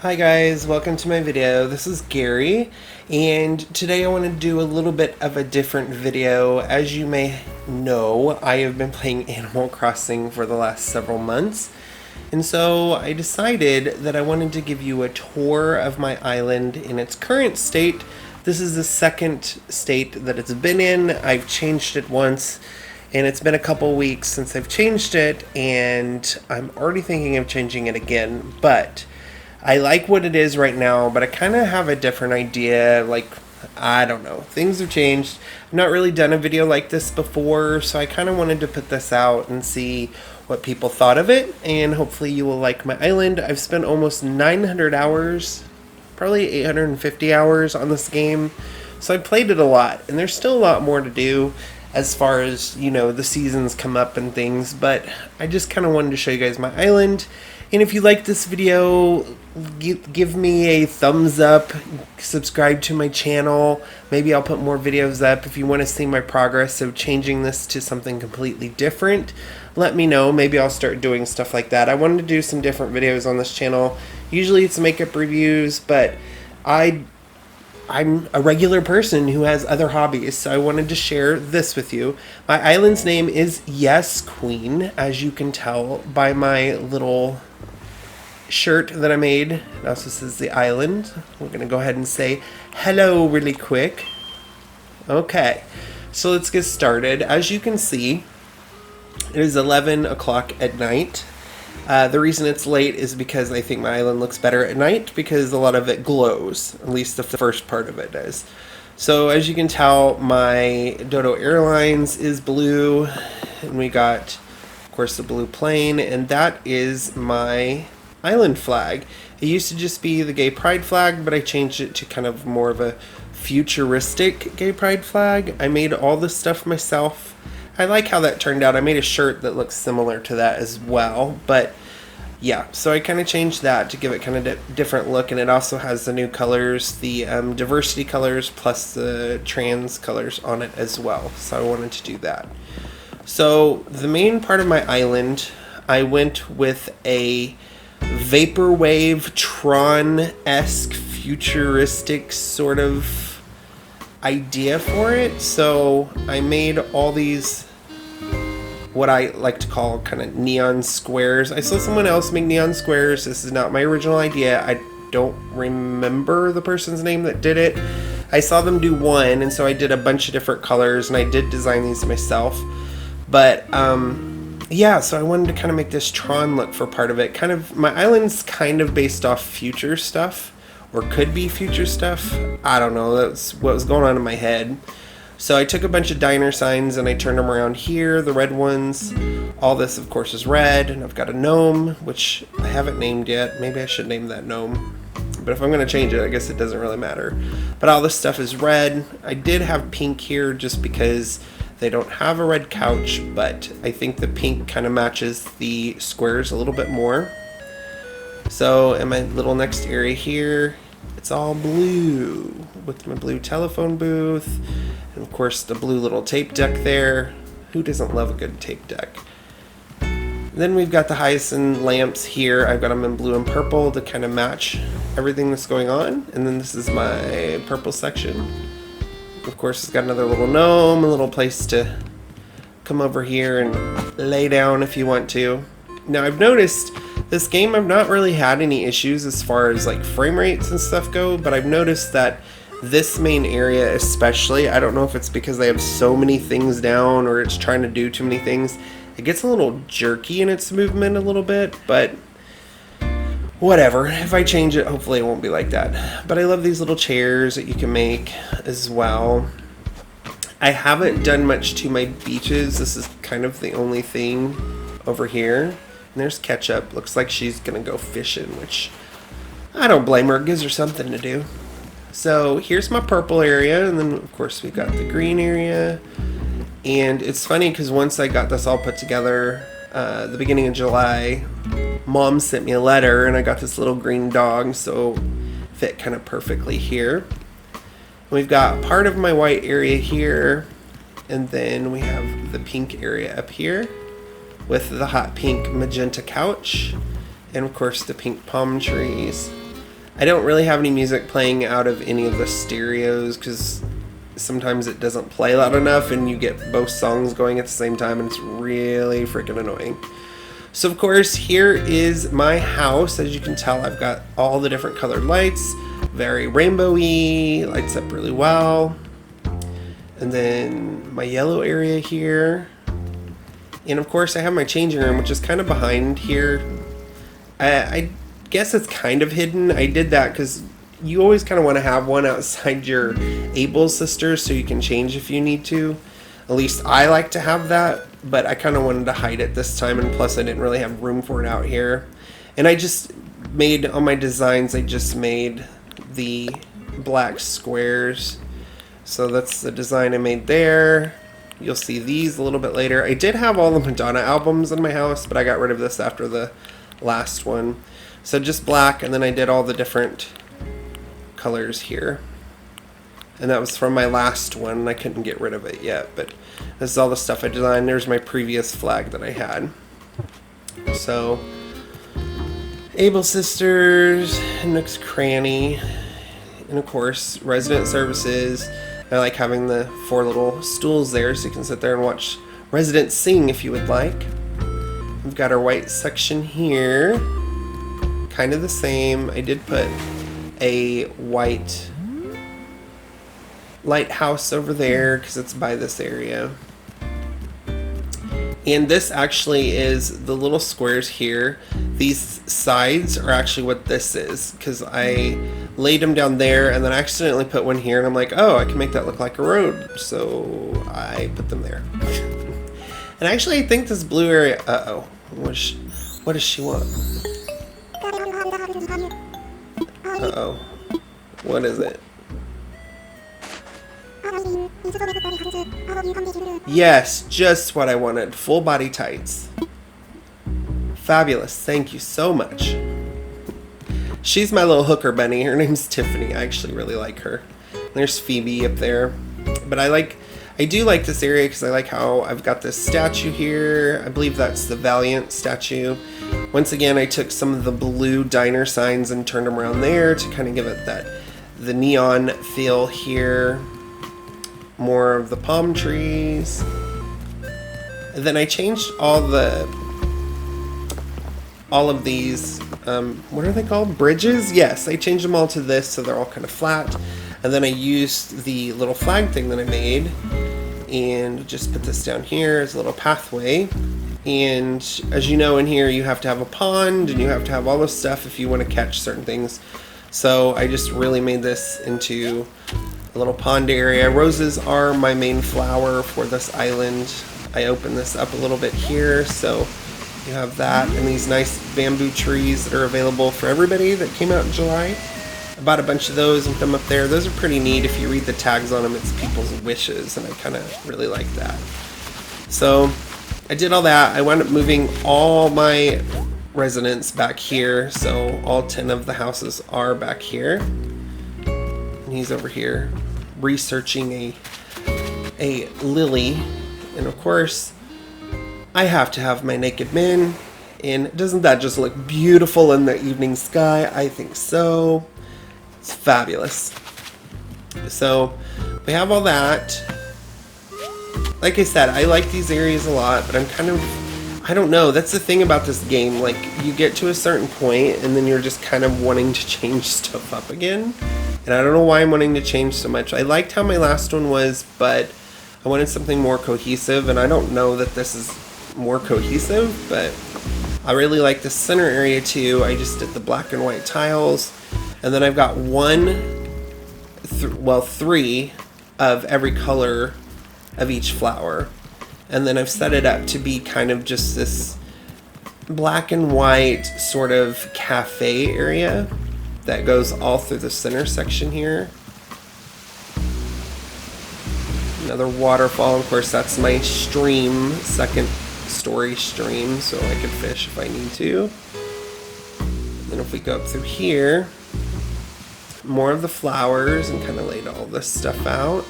Hi guys, welcome to my video. This is Gary, and today I want to do a little bit of a different video. As you may know, I have been playing Animal Crossing for the last several months, and so I decided that I wanted to give you a tour of my island in its current state. This is the second state that it's been in. I've changed it once, and it's been a couple weeks since I've changed it, and I'm already thinking of changing it again, but I like what it is right now, but I kind of have a different idea. Like, I don't know. Things have changed. I've not really done a video like this before, so I kind of wanted to put this out and see what people thought of it, and hopefully you will like my island. I've spent almost 900 hours, probably 850 hours on this game, so I played it a lot, and there's still a lot more to do as far as, you know, the seasons come up and things, but I just kind of wanted to show you guys my island. And if you like this video, give me a thumbs up, subscribe to my channel. Maybe I'll put more videos up. If you want to see my progress of changing this to something completely different, let me know. Maybe I'll start doing stuff like that. I wanted to do some different videos on this channel. Usually it's makeup reviews, but I'm a regular person who has other hobbies, so I wanted to share this with you. My island's name is Yass Qween, as you can tell by my little shirt that I made. It also says the island. We're going to go ahead and say hello really quick. Okay, so let's get started. As you can see, it is 11 o'clock at night. The reason it's late is because I think my island looks better at night because a lot of it glows, at least the first part of it does. So as you can tell, my Dodo Airlines is blue, and we got, of course, the blue plane, and that is my island flag. It used to just be the gay pride flag, but I changed it to kind of more of a futuristic gay pride flag. I made all this stuff myself. I like how that turned out. I made a shirt that looks similar to that as well, but yeah, so I kind of changed that to give it kind of different look, and it also has the new colors, the diversity colors plus the trans colors on it as well, so I wanted to do that. So the main part of my island, I went with a vaporwave Tron-esque futuristic sort of idea for it. So I made all these, what I like to call kind of neon squares. I saw someone else make neon squares. This is not my original idea. I don't remember the person's name that did it. I saw them do one, and so I did a bunch of different colors, and I did design these myself. But yeah, so I wanted to kind of make this Tron look for part of it. Kind of, my island's kind of based off future stuff, or could be future stuff. I don't know, that's what was going on in my head. So I took a bunch of diner signs and I turned them around here, the red ones. All this, of course, is red, and I've got a gnome, which I haven't named yet. Maybe I should name that gnome. But if I'm going to change it, I guess it doesn't really matter. But all this stuff is red. I did have pink here just because they don't have a red couch, but I think the pink kind of matches the squares a little bit more. So in my little next area here, it's all blue with my blue telephone booth, and of course the blue little tape deck there. Who doesn't love a good tape deck? Then we've got the hyacinth lamps here. I've got them in blue and purple to kind of match everything that's going on. And then this is my purple section. Of course, it's got another little gnome, a little place to come over here and lay down if you want to. Now, I've noticed this game, I've not really had any issues as far as like frame rates and stuff go, but I've noticed that this main area especially, I don't know if it's because they have so many things down or it's trying to do too many things. It gets a little jerky in its movement a little bit, but whatever. If I change it, hopefully it won't be like that. But I love these little chairs that you can make as well. I haven't done much to my beaches. This is kind of the only thing over here. And there's Ketchup. Looks like she's gonna go fishing, which I don't blame her. It gives her something to do. So here's my purple area, and then of course we got the green area. And it's funny because once I got this all put together, the beginning of July, Mom sent me a letter, and I got this little green dog, so fit kind of perfectly here. We've got part of my white area here, and then we have the pink area up here with the hot pink magenta couch, and of course the pink palm trees. I don't really have any music playing out of any of the stereos because sometimes it doesn't play loud enough and you get both songs going at the same time and it's really freaking annoying. So of course, here is my house. As you can tell, I've got all the different colored lights, very rainbowy, lights up really well. And then my yellow area here. And of course I have my changing room, which is kind of behind here. I guess it's kind of hidden. I did that because you always kind of want to have one outside your able sisters so you can change if you need to. At least I like to have that, but I kind of wanted to hide it this time, and plus I didn't really have room for it out here. And I just made, on my designs, I just made the black squares. So that's the design I made there. You'll see these a little bit later. I did have all the Madonna albums in my house, but I got rid of this after the last one. So just black, and then I did all the different colors here. And that was from my last one. I couldn't get rid of it yet, but this is all the stuff I designed. There's my previous flag that I had. So, Able Sisters, Nook's Cranny, and of course, Resident Services. I like having the 4 little stools there so you can sit there and watch residents sing if you would like. We've got our white section here. Kind of the same. I did put a white lighthouse over there because it's by this area. And this actually is the little squares here. These sides are actually what this is because I laid them down there and then I accidentally put one here and I'm like, oh, I can make that look like a road. So I put them there. And actually I think this blue area, uh-oh, what does she want? Uh-oh, what is it? Yes, just what I wanted. Full body tights. Fabulous. Thank you so much. She's my little hooker bunny. Her name's Tiffany. I actually really like her. There's Phoebe up there. But I do like this area because I like how I've got this statue here. I believe that's the Valiant statue. Once again, I took some of the blue diner signs and turned them around there to kind of give it the neon feel here. More of the palm trees. And then I changed all of these, what are they called? Bridges? Yes, I changed them all to this so they're all kind of flat. And then I used the little flag thing that I made and just put this down here as a little pathway. And as you know, in here you have to have a pond and you have to have all this stuff if you want to catch certain things. So I just really made this into a little pond area. Roses are my main flower for this island. I opened this up a little bit here, so you have that and these nice bamboo trees that are available for everybody that came out in July. I bought a bunch of those and put them up there. Those are pretty neat. If you read the tags on them, it's people's wishes, and I kind of really like that. So I did all that. I wound up moving all my residents back here, so all 10 of the houses are back here. And he's over here researching a lily, and of course I have to have my naked men. And doesn't that just look beautiful in the evening sky? I think so. It's fabulous. So we have all that. Like I said, I like these areas a lot, but I'm kind of, I don't know, that's the thing about this game. Like, you get to a certain point and then you're just kind of wanting to change stuff up again. And I don't know why I'm wanting to change so much. I liked how my last one was, but I wanted something more cohesive, and I don't know that this is more cohesive, but I really like the center area too. I just did the black and white tiles, and then I've got three of every color of each flower. And then I've set it up to be kind of just this black and white sort of cafe area that goes all through the center section here. Another waterfall, of course that's my stream, second story stream, so I can fish if I need to. And then if we go up through here, more of the flowers, and kind of laid all this stuff out.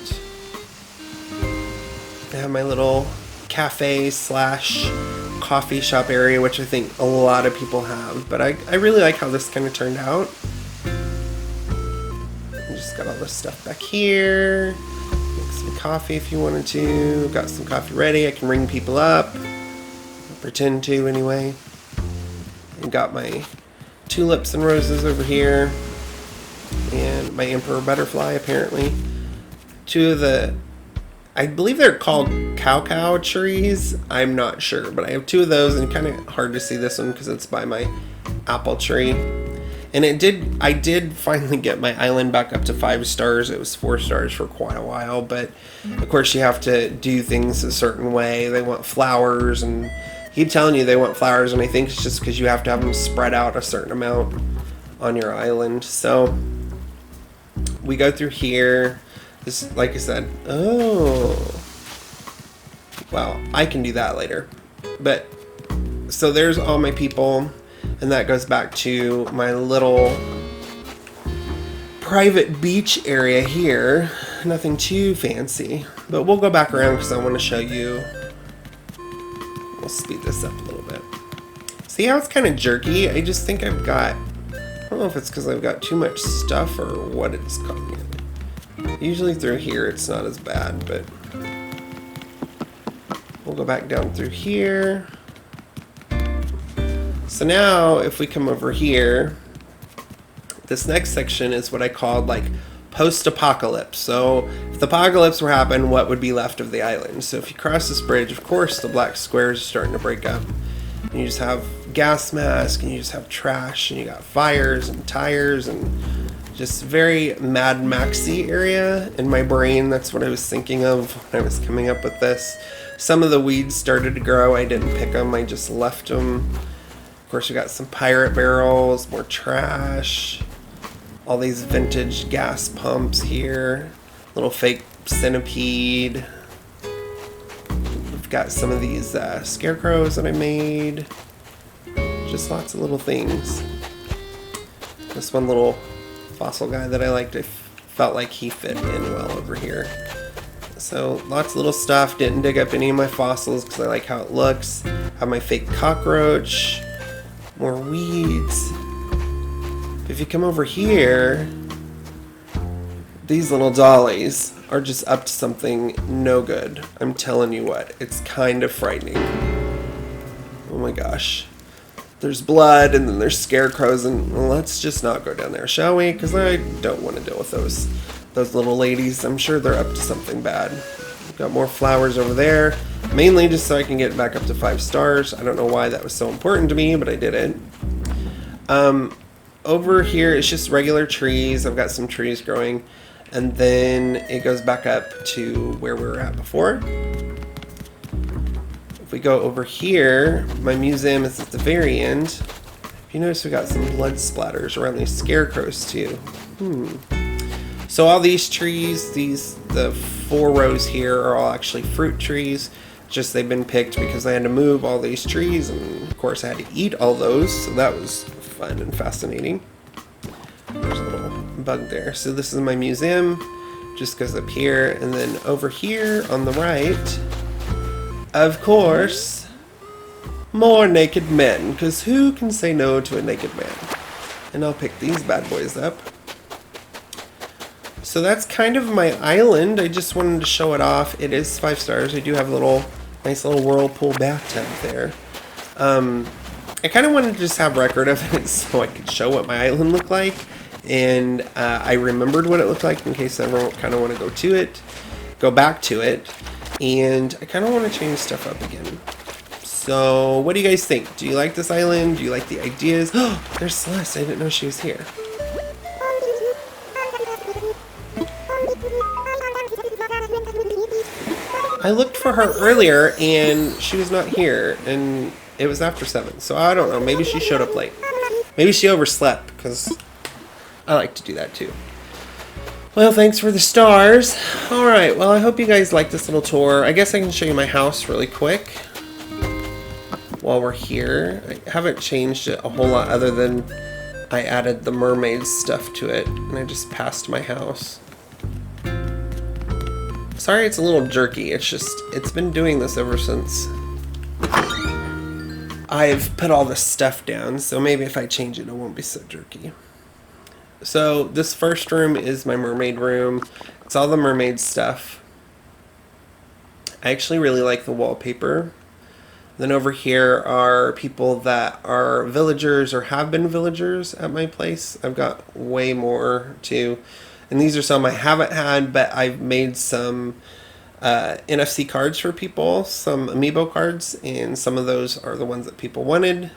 I have my little cafe slash coffee shop area, which I think a lot of people have, but I really like how this kind of turned out. Just got all this stuff back here. Make some coffee if you wanted to. Got some coffee ready. I can ring people up. I'll pretend to anyway. And got my tulips and roses over here. And my emperor butterfly, apparently. Two of the, I believe they're called cow trees. I'm not sure, but I have two of those, and kind of hard to see this one because it's by my apple tree. And I did finally get my island back up to 5 stars. It was 4 stars for quite a while, but of course you have to do things a certain way. They want flowers, and I keep telling you they want flowers, and I think it's just because you have to have them spread out a certain amount on your island. So we go through here. This, like I said, oh, well, I can do that later. But so there's all my people. And that goes back to my little private beach area here. Nothing too fancy. But we'll go back around because I want to show you. We'll speed this up a little bit. See how it's kind of jerky? I just think I've got, I don't know if it's because I've got too much stuff or what it's causing it. Usually through here it's not as bad, but we'll go back down through here. So now, if we come over here, this next section is what I called like post-apocalypse. So if the apocalypse were to happen, what would be left of the island? So if you cross this bridge, of course, the black squares are starting to break up. And you just have gas masks, and you just have trash, and you got fires and tires, and just very Mad Maxy area in my brain. That's what I was thinking of when I was coming up with this. Some of the weeds started to grow. I didn't pick them. I just left them. Of course, we got some pirate barrels, more trash, all these vintage gas pumps here, little fake centipede. We've got some of these scarecrows that I made. Just lots of little things. This one little fossil guy that I liked, I felt like he fit in well over here. So lots of little stuff. Didn't dig up any of my fossils because I like how it looks. Have my fake cockroach. More weeds. If you come over here, these little dollies are just up to something no good. I'm telling you what, it's kind of frightening. Oh my gosh. There's blood, and then there's scarecrows, and well, let's just not go down there, shall we? Because I don't want to deal with those little ladies. I'm sure they're up to something bad. Got more flowers over there, mainly just so I can get back up to 5 stars. I don't know why that was so important to me, but I did it. Over here, it's just regular trees. I've got some trees growing, and then it goes back up to where we were at before. If we go over here, my museum is at the very end. If you notice, we got some blood splatters around these scarecrows too. So all these trees, the 4 rows here are all actually fruit trees. Just they've been picked because I had to move all these trees, and of course I had to eat all those, so that was fun and fascinating. There's a little bug there. So this is my museum, just goes up here, and then over here on the right, of course, more naked men, because who can say no to a naked man? And I'll pick these bad boys up. So that's kind of my island. I just wanted to show it off. It is 5 stars. I do have a nice little whirlpool bathtub there. I kind of wanted to just have record of it so I could show what my island looked like. And I remembered what it looked like in case I ever kind of want to go back to it. And I kind of want to change stuff up again. So what do you guys think? Do you like this island? Do you like the ideas? Oh, there's Celeste. I didn't know she was here. I looked for her earlier and she was not here, and it was after 7, so I don't know, maybe she showed up late. Maybe she overslept, because I like to do that too. Well, thanks for the stars. Alright, well I hope you guys like this little tour. I guess I can show you my house really quick while we're here. I haven't changed it a whole lot other than I added the mermaid stuff to it, and I just passed my house. Sorry it's a little jerky, it's been doing this ever since I've put all this stuff down, so maybe if I change it, it won't be so jerky. So this first room is my mermaid room. It's all the mermaid stuff. I actually really like the wallpaper. Then over here are people that are villagers or have been villagers at my place. I've got way more too. And these are some I haven't had, but I've made some NFC cards for people, some amiibo cards, and some of those are the ones that people wanted.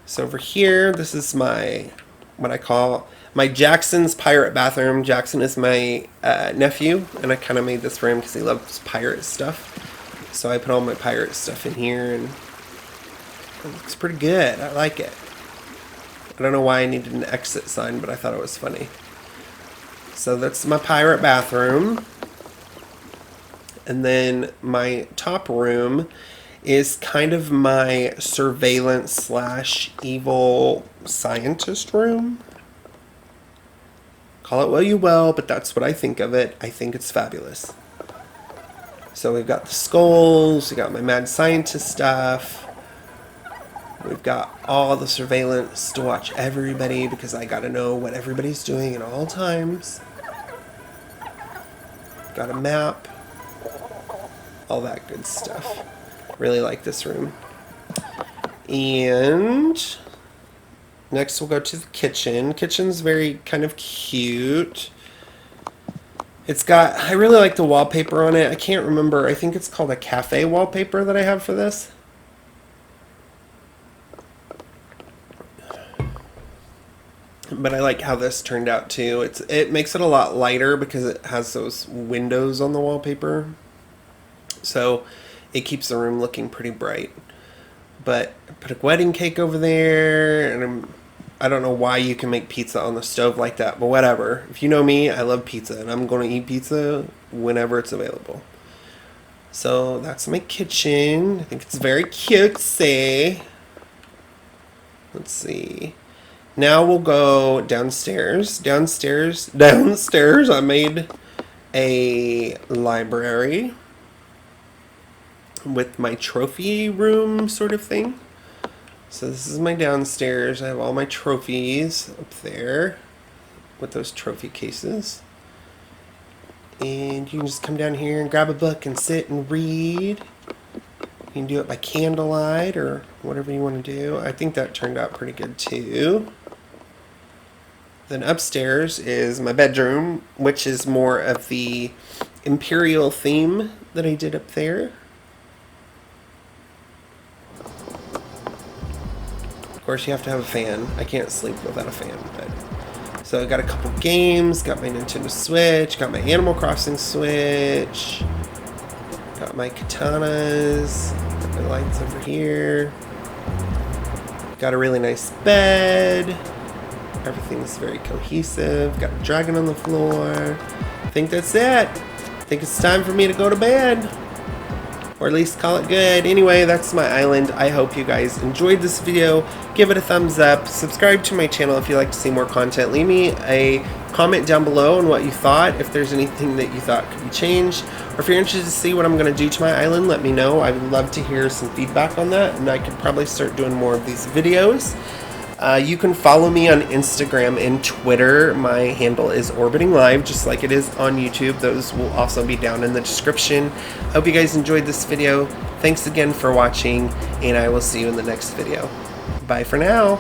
So over here, this is my, what I call my Jackson's pirate bathroom. Jackson is my nephew, and I kind of made this for him because he loves pirate stuff. So I put all my pirate stuff in here, and it looks pretty good. I like it. I don't know why I needed an exit sign, but I thought it was funny. So that's my pirate bathroom. And then my top room is kind of my surveillance slash evil scientist room. Call it what you will, but that's what I think of it. I think it's fabulous. So we've got the skulls, we got my mad scientist stuff. We've got all the surveillance to watch everybody because I gotta know what everybody's doing at all times. Got a map. All that good stuff. Really like this room. And next we'll go to the kitchen. Kitchen's very kind of cute. It's got, I really like the wallpaper on it. I can't remember. I think it's called a cafe wallpaper that I have for this. But I like how this turned out too. It makes it a lot lighter because it has those windows on the wallpaper. So it keeps the room looking pretty bright. But I put a wedding cake over there, and I don't know why you can make pizza on the stove like that, but whatever. If you know me, I love pizza, and I'm going to eat pizza whenever it's available. So that's my kitchen. I think it's very cutesy. Let's see. Now we'll go downstairs. Downstairs, I made a library with my trophy room sort of thing. So this is my downstairs. I have all my trophies up there with those trophy cases. And you can just come down here and grab a book and sit and read. You can do it by candlelight or whatever you want to do. I think that turned out pretty good too. Then upstairs is my bedroom, which is more of the imperial theme that I did up there. Of course, you have to have a fan. I can't sleep without a fan. But so I got a couple games, got my Nintendo Switch, got my Animal Crossing Switch, got my katanas, got my lights over here, got a really nice bed. Everything's very cohesive. Got a dragon on the floor. I think that's it. I think it's time for me to go to bed. Or at least call it good. Anyway, that's my island. I hope you guys enjoyed this video. Give it a thumbs up. Subscribe to my channel if you'd like to see more content. Leave me a comment down below on what you thought. If there's anything that you thought could be changed. Or if you're interested to see what I'm going to do to my island, let me know. I would love to hear some feedback on that. And I could probably start doing more of these videos. You can follow me on Instagram and Twitter. My handle is Orbiting Live, just like it is on YouTube. Those will also be down in the description. Hope you guys enjoyed this video. Thanks again for watching, and I will see you in the next video. Bye for now.